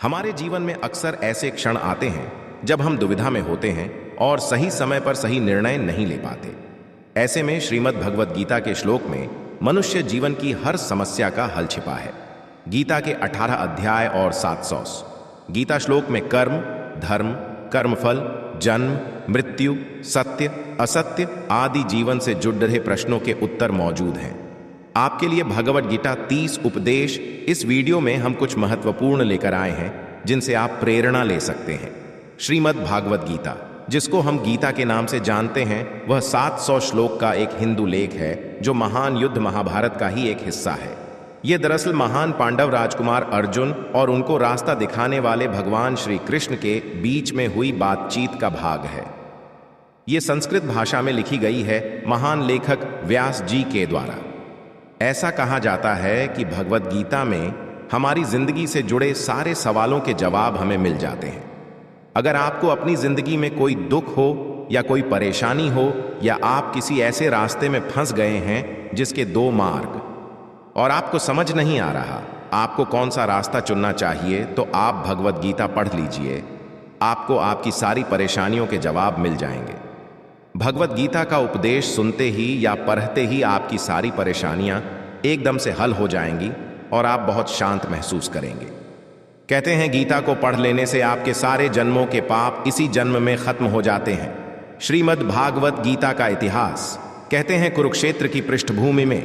हमारे जीवन में अक्सर ऐसे क्षण आते हैं जब हम दुविधा में होते हैं और सही समय पर सही निर्णय नहीं ले पाते। ऐसे में श्रीमद् भगवद गीता के श्लोक में मनुष्य जीवन की हर समस्या का हल छिपा है। गीता के 18 अध्याय और 700 गीता श्लोक में कर्म, धर्म, कर्मफल, जन्म, मृत्यु, सत्य, असत्य आदि जीवन से जुड़े प्रश्नों के उत्तर मौजूद हैं। आपके लिए भगवद गीता 30 उपदेश इस वीडियो में हम कुछ महत्वपूर्ण लेकर आए हैं जिनसे आप प्रेरणा ले सकते हैं। श्रीमद् भागवत गीता, जिसको हम गीता के नाम से जानते हैं, वह 700 श्लोक का एक हिंदू लेख है जो महान युद्ध महाभारत का ही एक हिस्सा है। यह दरअसल महान पांडव राजकुमार अर्जुन और उनको रास्ता दिखाने वाले भगवान श्री कृष्ण के बीच में हुई बातचीत का भाग है। यह संस्कृत भाषा में लिखी गई है महान लेखक व्यास जी के द्वारा। ऐसा कहा जाता है कि भगवद गीता में हमारी जिंदगी से जुड़े सारे सवालों के जवाब हमें मिल जाते हैं। अगर आपको अपनी जिंदगी में कोई दुख हो या कोई परेशानी हो या आप किसी ऐसे रास्ते में फंस गए हैं जिसके 2 मार्ग और आपको समझ नहीं आ रहा आपको कौन सा रास्ता चुनना चाहिए, तो आप भगवद गीता पढ़ लीजिए। आपको आपकी सारी परेशानियों के जवाब मिल जाएंगे। भगवद गीता का उपदेश सुनते ही या पढ़ते ही आपकी सारी परेशानियां एकदम से हल हो जाएंगी और आप बहुत शांत महसूस करेंगे। कहते हैं गीता को पढ़ लेने से आपके सारे जन्मों के पाप इसी जन्म में खत्म हो जाते हैं। श्रीमद् भागवत गीता का इतिहास कहते हैं कुरुक्षेत्र की पृष्ठभूमि में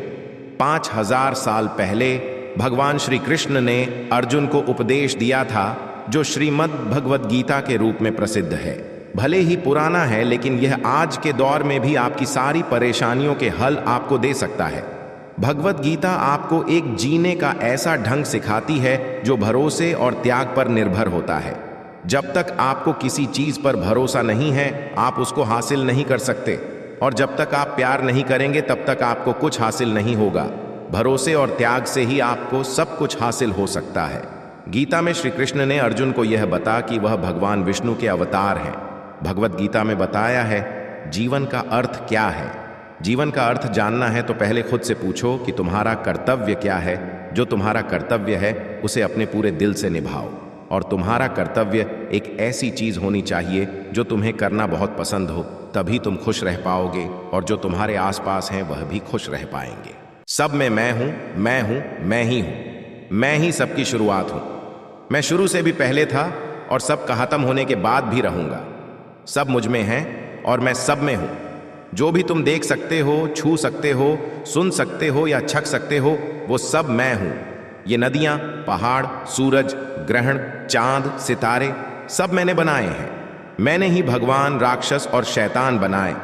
5000 साल पहले भगवान श्री कृष्ण ने अर्जुन को उपदेश दिया था, जो श्रीमद् भगवद गीता के रूप में प्रसिद्ध है। भले ही पुराना है, लेकिन यह आज के दौर में भी आपकी सारी परेशानियों के हल आपको दे सकता है। भगवद गीता आपको एक जीने का ऐसा ढंग सिखाती है जो भरोसे और त्याग पर निर्भर होता है। जब तक आपको किसी चीज पर भरोसा नहीं है, आप उसको हासिल नहीं कर सकते, और जब तक आप प्यार नहीं करेंगे तब तक आपको कुछ हासिल नहीं होगा। भरोसे और त्याग से ही आपको सब कुछ हासिल हो सकता है। गीता में श्री कृष्ण ने अर्जुन को यह बता कि वह भगवान विष्णु के अवतार हैं। भगवद गीता में बताया है जीवन का अर्थ क्या है। जीवन का अर्थ जानना है तो पहले खुद से पूछो कि तुम्हारा कर्तव्य क्या है। जो तुम्हारा कर्तव्य है उसे अपने पूरे दिल से निभाओ, और तुम्हारा कर्तव्य एक ऐसी चीज होनी चाहिए जो तुम्हें करना बहुत पसंद हो, तभी तुम खुश रह पाओगे और जो तुम्हारे आसपास हैं वह भी खुश रह पाएंगे। सब में मैं हूं, मैं हूं, मैं ही हूं, मैं ही सबकी शुरुआत हूं। मैं शुरू से भी पहले था और सब का खत्म होने के बाद भी रहूंगा। सब मुझ में है और मैं सब में हूं। जो भी तुम देख सकते हो, छू सकते हो, सुन सकते हो या छक सकते हो, वो सब मैं हूं। ये नदियां, पहाड़, सूरज, ग्रहण, चांद, सितारे सब मैंने बनाए हैं। मैंने ही भगवान, राक्षस और शैतान बनाए।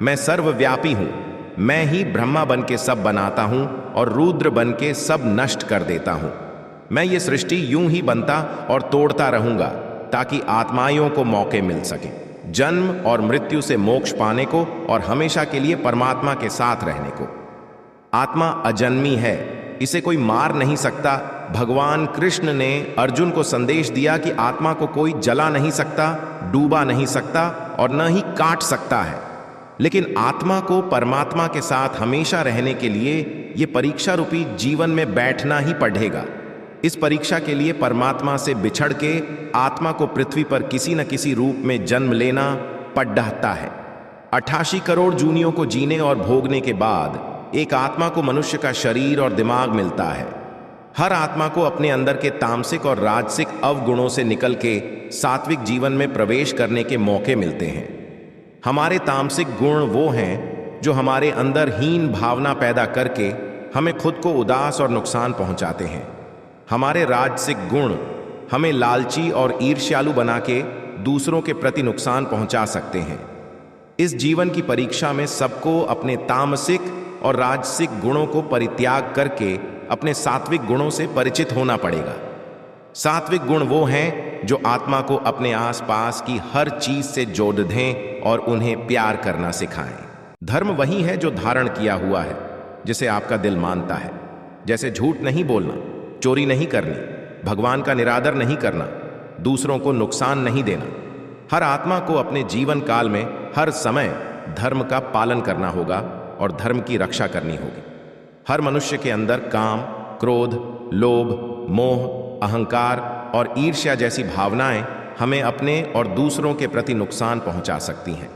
मैं सर्वव्यापी हूं। मैं ही ब्रह्मा बन के सब बनाता हूं और रुद्र बन के सब नष्ट कर देता हूं। मैं ये सृष्टि यूं ही बनता और तोड़ता रहूंगा ताकि आत्माओं को मौके मिल सके, जन्म और मृत्यु से मोक्ष पाने को और हमेशा के लिए परमात्मा के साथ रहने को। आत्मा अजन्मी है, इसे कोई मार नहीं सकता। भगवान कृष्ण ने अर्जुन को संदेश दिया कि आत्मा को कोई जला नहीं सकता, डूबा नहीं सकता और न ही काट सकता है, लेकिन आत्मा को परमात्मा के साथ हमेशा रहने के लिए यह परीक्षा रूपी जीवन में बैठना ही पड़ेगा। इस परीक्षा के लिए परमात्मा से बिछड़ के आत्मा को पृथ्वी पर किसी न किसी रूप में जन्म लेना पड़ता है। 88 करोड़ जूनियों को जीने और भोगने के बाद एक आत्मा को मनुष्य का शरीर और दिमाग मिलता है। हर आत्मा को अपने अंदर के तामसिक और राजसिक अवगुणों से निकल के सात्विक जीवन में प्रवेश करने के मौके मिलते हैं। हमारे तामसिक गुण वो हैं जो हमारे अंदर हीन भावना पैदा करके हमें खुद को उदास और नुकसान पहुंचाते हैं। हमारे राजसिक गुण हमें लालची और ईर्ष्यालु बना के दूसरों के प्रति नुकसान पहुंचा सकते हैं। इस जीवन की परीक्षा में सबको अपने तामसिक और राजसिक गुणों को परित्याग करके अपने सात्विक गुणों से परिचित होना पड़ेगा। सात्विक गुण वो हैं जो आत्मा को अपने आसपास की हर चीज से जोड़ दें और उन्हें प्यार करना सिखाएं। धर्म वही है जो धारण किया हुआ है, जिसे आपका दिल मानता है, जैसे झूठ नहीं बोलना, चोरी नहीं करनी, भगवान का निरादर नहीं करना, दूसरों को नुकसान नहीं देना। हर आत्मा को अपने जीवन काल में हर समय धर्म का पालन करना होगा और धर्म की रक्षा करनी होगी। हर मनुष्य के अंदर काम, क्रोध, लोभ, मोह, अहंकार और ईर्ष्या जैसी भावनाएं हमें अपने और दूसरों के प्रति नुकसान पहुंचा सकती हैं।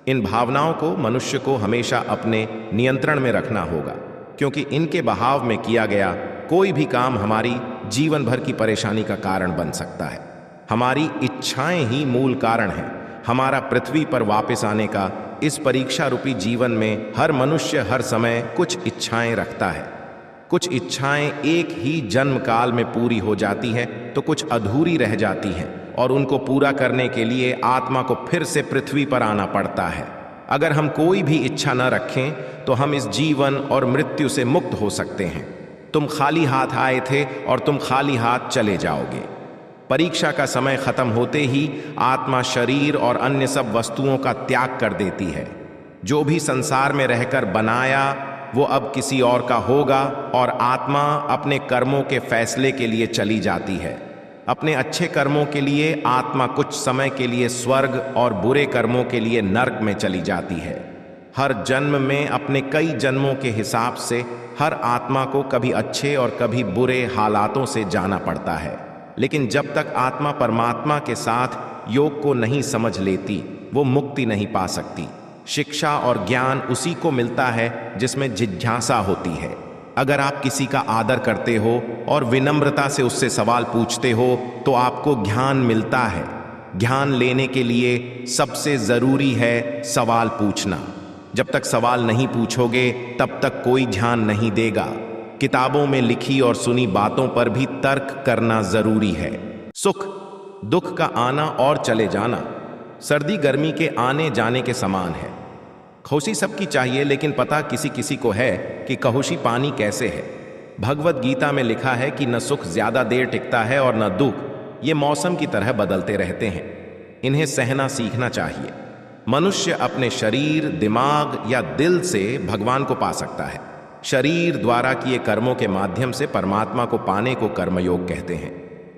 इन भावनाओं को मनुष्य को हमेशा अपने नियंत्रण में रखना होगा, क्योंकि इनके बहाव में किया गया कोई भी काम हमारी जीवन भर की परेशानी का कारण बन सकता है। हमारी इच्छाएं ही मूल कारण हैं हमारा पृथ्वी पर वापस आने का। इस परीक्षा रूपी जीवन में हर मनुष्य हर समय कुछ इच्छाएं रखता है। कुछ इच्छाएं एक ही जन्म काल में पूरी हो जाती हैं, तो कुछ अधूरी रह जाती हैं और उनको पूरा करने के लिए आत्मा को फिर से पृथ्वी पर आना पड़ता है। अगर हम कोई भी इच्छा न रखें तो हम इस जीवन और मृत्यु से मुक्त हो सकते हैं। तुम खाली हाथ आए थे और तुम खाली हाथ चले जाओगे। परीक्षा का समय खत्म होते ही आत्मा शरीर और अन्य सब वस्तुओं का त्याग कर देती है। जो भी संसार में रहकर बनाया वो अब किसी और का होगा और आत्मा अपने कर्मों के फैसले के लिए चली जाती है। अपने अच्छे कर्मों के लिए आत्मा कुछ समय के लिए स्वर्ग और बुरे कर्मों के लिए नरक में चली जाती है। हर जन्म में अपने कई जन्मों के हिसाब से हर आत्मा को कभी अच्छे और कभी बुरे हालातों से जाना पड़ता है। लेकिन जब तक आत्मा परमात्मा के साथ योग को नहीं समझ लेती वो मुक्ति नहीं पा सकती। शिक्षा और ज्ञान उसी को मिलता है जिसमें जिज्ञासा होती है। अगर आप किसी का आदर करते हो और विनम्रता से उससे सवाल पूछते हो तो आपको ज्ञान मिलता है। ज्ञान लेने के लिए सबसे जरूरी है सवाल पूछना। जब तक सवाल नहीं पूछोगे तब तक कोई ध्यान नहीं देगा। किताबों में लिखी और सुनी बातों पर भी तर्क करना जरूरी है। सुख दुख का आना और चले जाना सर्दी गर्मी के आने जाने के समान है। खुशी सबकी चाहिए, लेकिन पता किसी किसी को है कि कहुशी पानी कैसे है। भगवत गीता में लिखा है कि न सुख ज्यादा देर टिकता है और न दुख, ये मौसम की तरह बदलते रहते हैं। इन्हें सहना सीखना चाहिए। मनुष्य अपने शरीर दिमाग या दिल से भगवान को पा सकता है। शरीर द्वारा किए कर्मों के माध्यम से परमात्मा को पाने को कर्मयोग कहते हैं।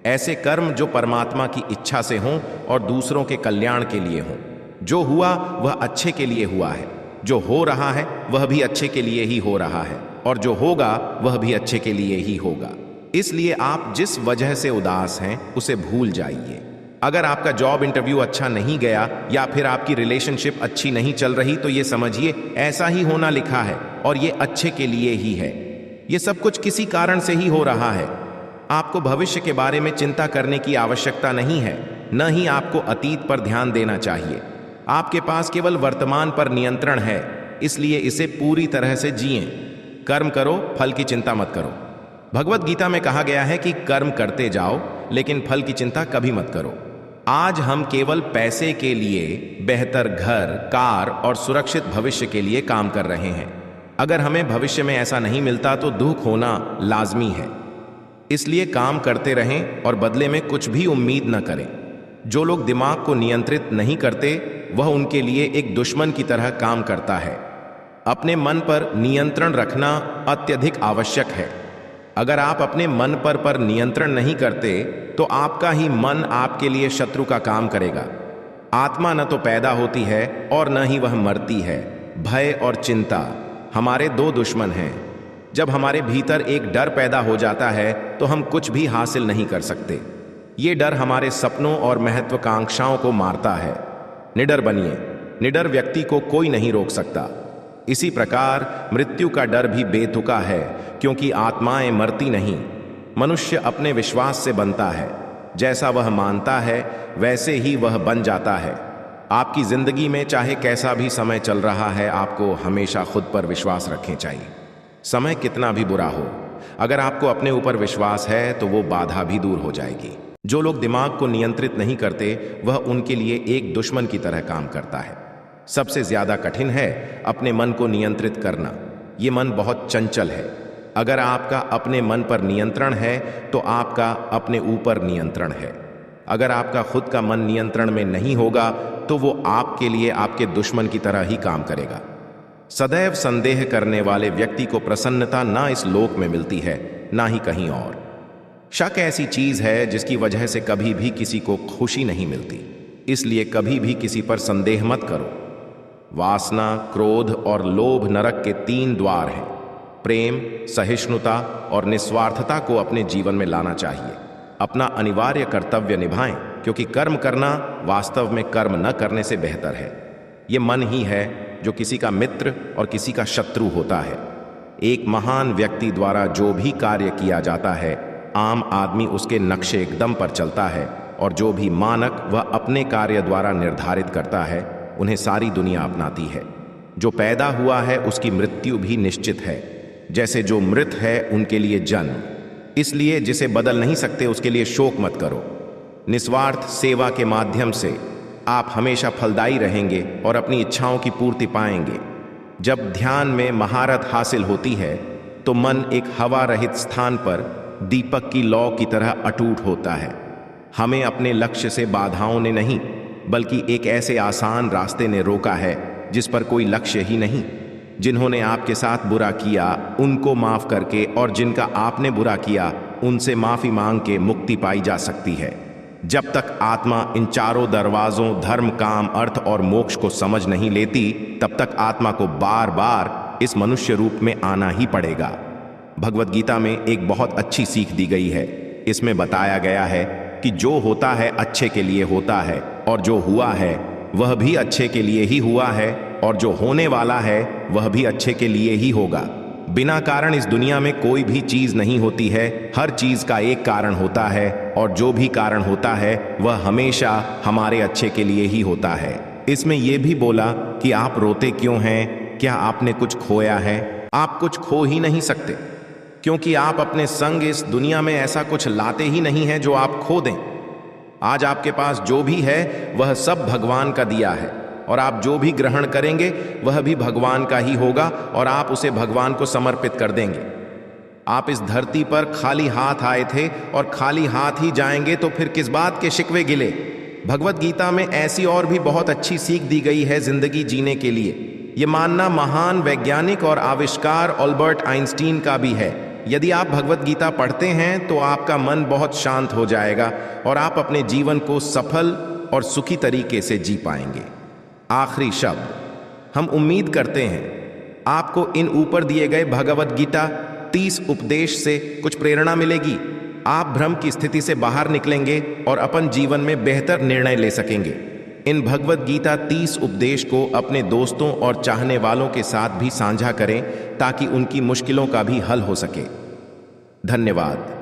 ऐसे कर्म जो परमात्मा की इच्छा से हों और दूसरों के कल्याण के लिए हों। जो हुआ वह अच्छे के लिए हुआ है, जो हो रहा है वह भी अच्छे के लिए ही हो रहा है, और जो होगा वह भी अच्छे के लिए ही होगा। इसलिए आप जिस वजह से उदास हैं उसे भूल जाइए। अगर आपका जॉब इंटरव्यू अच्छा नहीं गया या फिर आपकी रिलेशनशिप अच्छी नहीं चल रही तो ये समझिए ऐसा ही होना लिखा है और ये अच्छे के लिए ही है। ये सब कुछ किसी कारण से ही हो रहा है। आपको भविष्य के बारे में चिंता करने की आवश्यकता नहीं है, न ही आपको अतीत पर ध्यान देना चाहिए। आपके पास केवल वर्तमान पर नियंत्रण है, इसलिए इसे पूरी तरह से जिएं। कर्म करो, फल की चिंता मत करो। भगवत गीता में कहा गया है कि कर्म करते जाओ लेकिन फल की चिंता कभी मत करो। आज हम केवल पैसे के लिए, बेहतर घर, कार और सुरक्षित भविष्य के लिए काम कर रहे हैं। अगर हमें भविष्य में ऐसा नहीं मिलता तो दुख होना लाजमी है। इसलिए काम करते रहें और बदले में कुछ भी उम्मीद न करें। जो लोग दिमाग को नियंत्रित नहीं करते वह उनके लिए एक दुश्मन की तरह काम करता है। अपने मन पर नियंत्रण रखना अत्यधिक आवश्यक है। अगर आप अपने मन पर नियंत्रण नहीं करते तो आपका ही मन आपके लिए शत्रु का काम करेगा। आत्मा न तो पैदा होती है और न ही वह मरती है। भय और चिंता हमारे दो दुश्मन हैं। जब हमारे भीतर एक डर पैदा हो जाता है तो हम कुछ भी हासिल नहीं कर सकते। ये डर हमारे सपनों और महत्वाकांक्षाओं को मारता है। निडर बनिए। निडर व्यक्ति को कोई नहीं रोक सकता। इसी प्रकार मृत्यु का डर भी बेतुका है, क्योंकि आत्माएं मरती नहीं। मनुष्य अपने विश्वास से बनता है। जैसा वह मानता है वैसे ही वह बन जाता है। आपकी जिंदगी में चाहे कैसा भी समय चल रहा है, आपको हमेशा खुद पर विश्वास रखना चाहिए। समय कितना भी बुरा हो, अगर आपको अपने ऊपर विश्वास है तो वो बाधा भी दूर हो जाएगी। जो लोग दिमाग को नियंत्रित नहीं करते वह उनके लिए एक दुश्मन की तरह काम करता है। सबसे ज्यादा कठिन है अपने मन को नियंत्रित करना। ये मन बहुत चंचल है। अगर आपका अपने मन पर नियंत्रण है तो आपका अपने ऊपर नियंत्रण है। अगर आपका खुद का मन नियंत्रण में नहीं होगा तो वो आपके लिए आपके दुश्मन की तरह ही काम करेगा। सदैव संदेह करने वाले व्यक्ति को प्रसन्नता ना इस लोक में मिलती है ना ही कहीं और। शक ऐसी चीज है जिसकी वजह से कभी भी किसी को खुशी नहीं मिलती। इसलिए कभी भी किसी पर संदेह मत करो। वासना, क्रोध और लोभ नरक के 3 द्वार हैं। प्रेम, सहिष्णुता और निस्वार्थता को अपने जीवन में लाना चाहिए। अपना अनिवार्य कर्तव्य निभाएं, क्योंकि कर्म करना वास्तव में कर्म न करने से बेहतर है। ये मन ही है जो किसी का मित्र और किसी का शत्रु होता है। एक महान व्यक्ति द्वारा जो भी कार्य किया जाता है, आम आदमी उसके नक्शे एकदम पर चलता है, और जो भी मानक वह अपने कार्य द्वारा निर्धारित करता है, उन्हें सारी दुनिया अपनाती है। जो पैदा हुआ है उसकी मृत्यु भी निश्चित है, जैसे जो मृत है उनके लिए जन्म। इसलिए जिसे बदल नहीं सकते उसके लिए शोक मत करो। निस्वार्थ सेवा के माध्यम से आप हमेशा फलदायी रहेंगे और अपनी इच्छाओं की पूर्ति पाएंगे। जब ध्यान में महारत हासिल होती है तो मन एक हवा रहित स्थान पर दीपक की लौ की तरह अटूट होता है। हमें अपने लक्ष्य से बाधाओं ने नहीं, बल्कि एक ऐसे आसान रास्ते ने रोका है जिस पर कोई लक्ष्य ही नहीं। जिन्होंने आपके साथ बुरा किया उनको माफ करके, और जिनका आपने बुरा किया उनसे माफी मांग के मुक्ति पाई जा सकती है। जब तक आत्मा इन चारों दरवाजों धर्म, काम, अर्थ और मोक्ष को समझ नहीं लेती, तब तक आत्मा को बार बार इस मनुष्य रूप में आना ही पड़ेगा। भगवत गीता में एक बहुत अच्छी सीख दी गई है। इसमें बताया गया है कि जो होता है अच्छे के लिए होता है, और जो हुआ है वह भी अच्छे के लिए ही हुआ है, और जो होने वाला है वह भी अच्छे के लिए ही होगा। बिना कारण इस दुनिया में कोई भी चीज नहीं होती है। हर चीज का एक कारण होता है, और जो भी कारण होता है वह हमेशा हमारे अच्छे के लिए ही होता है। इसमें यह भी बोला कि आप रोते क्यों हैं? क्या आपने कुछ खोया है? आप कुछ खो ही नहीं सकते, क्योंकि आप अपने संग इस दुनिया में ऐसा कुछ लाते ही नहीं है जो आप खो दें। आज आपके पास जो भी है वह सब भगवान का दिया है, और आप जो भी ग्रहण करेंगे वह भी भगवान का ही होगा, और आप उसे भगवान को समर्पित कर देंगे। आप इस धरती पर खाली हाथ आए थे और खाली हाथ ही जाएंगे, तो फिर किस बात के शिकवे गिले। भगवत गीता में ऐसी और भी बहुत अच्छी सीख दी गई है जिंदगी जीने के लिए। ये मानना महान वैज्ञानिक और आविष्कार अल्बर्ट आइंस्टीन का भी है। यदि आप भगवत गीता पढ़ते हैं तो आपका मन बहुत शांत हो जाएगा, और आप अपने जीवन को सफल और सुखी तरीके से जी पाएंगे। आखिरी शब्द, हम उम्मीद करते हैं आपको इन ऊपर दिए गए भगवत गीता 30 उपदेश से कुछ प्रेरणा मिलेगी। आप भ्रम की स्थिति से बाहर निकलेंगे और अपन जीवन में बेहतर निर्णय ले सकेंगे। इन भगवत गीता 30 उपदेश को अपने दोस्तों और चाहने वालों के साथ भी साझा करें, ताकि उनकी मुश्किलों का भी हल हो सके। धन्यवाद।